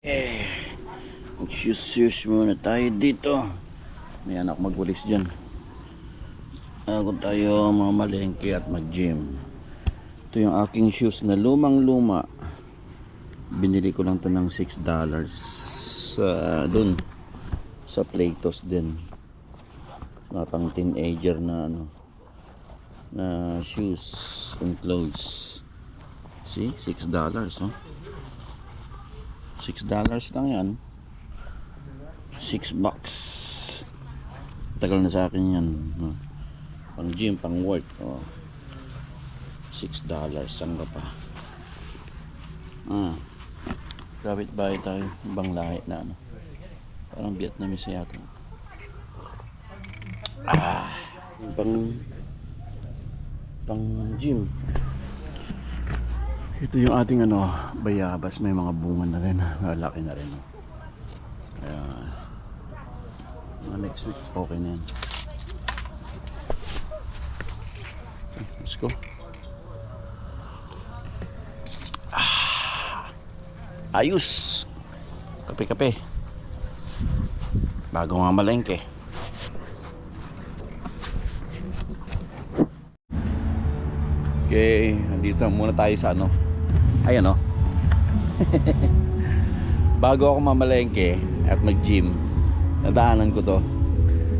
Shoes muna tayo dito. May anak magwalis dyan. Ako tayo mamalengke at mag-gym. Ito yung aking shoes na lumang-luma. Binili ko lang to ng $6 dun sa Cerritos din. Mga pang teenager na na shoes and clothes. See, $6 oh. $6 lang yan. $6. Tagal na sa akin yan. Pang gym, pang work. Oh. $6. Saan ka pa? Kapit bahay tayo. Ibang lahi na parang Vietnamese yata. Pang gym. Ito yung ating bayabas. May mga bunga na rin. Malaki na rin. Kaya next week okay na yan. Let's go. Ayos. Kape-kape. Bago nga malengke. Okay, nandito muna tayo sa ayan bago ako mamalengke at mag-gym, nadaanan ko to.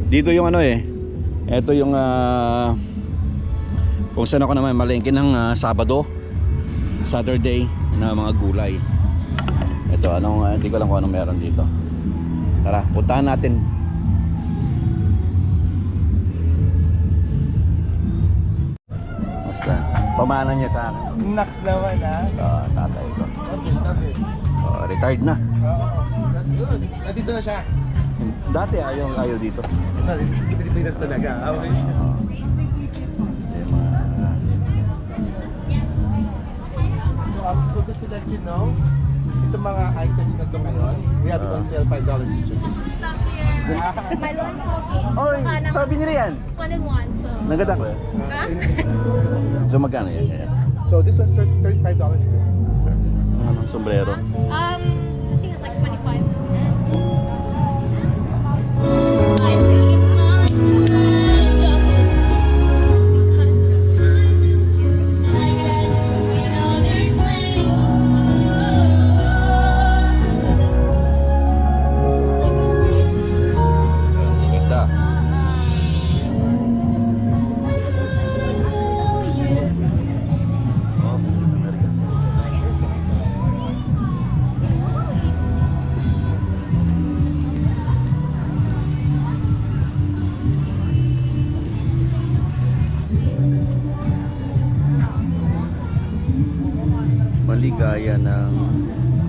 Dito yung ito yung kung saan ako naman malengke ng Saturday na mga gulay. Ito, hindi ko lang kung anong meron dito. Tara, puntahan natin. Basta, pamana niya sa akin. Naks naman Tatay ko. Retired na. That's good. Nandito na siya. Dati ayaw dito. Pilipinas talaga. Okay. So just to let you know, itong mga items na ito ngayon, we have it on sale $5 each. Stop here. My loan pocket. Oy, sabi nila yan. 1 and 1, so. Nagadak ko. Huh? So magkano yan? So this one's $35 too. Anong sombrero? I think it's like 25.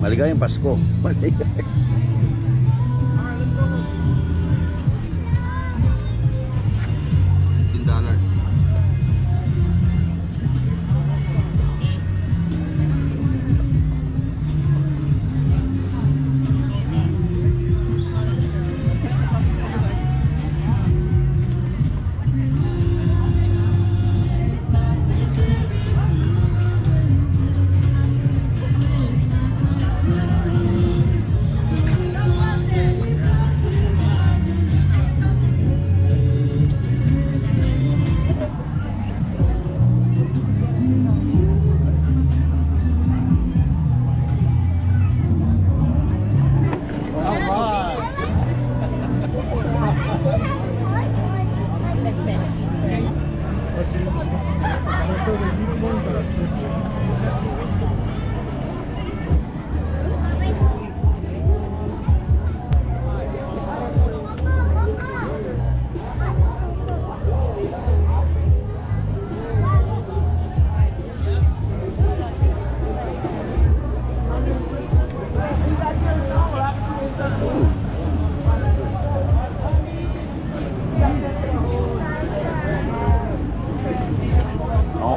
Maligayang Pasko. Maligay. $15.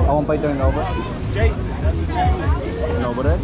I won't turn over. Jason. Turn over there.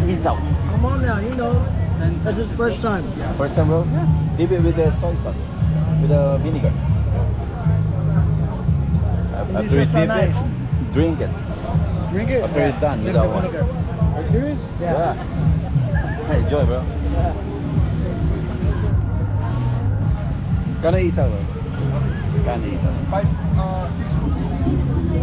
Isaw. Come on now, he knows. That's his first time. First time, bro? Yeah. Dip it with the soy sauce. With the vinegar. After you These are so dip it, nice. drink it. Drink it. After it's done, Drink with the that one. vinegar. Are you serious? Yeah. Hey, enjoy, bro. Kana isaw, bro. Kana isaw. 6.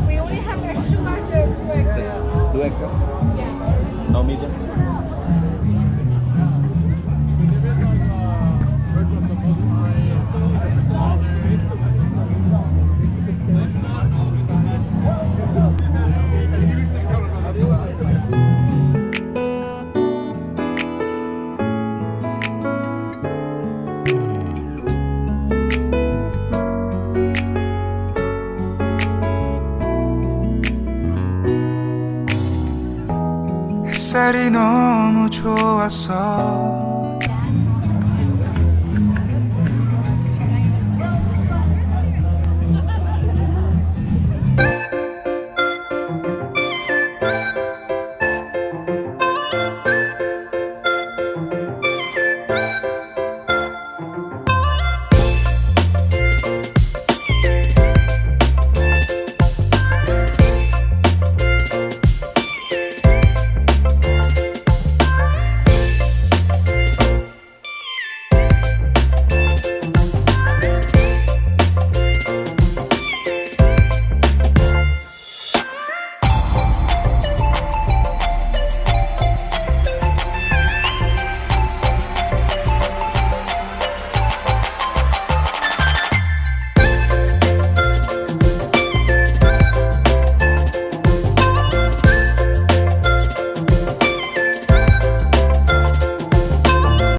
We only have extra large or 2XL. 2XL? Yeah. No medium? 햇살이 너무 좋았어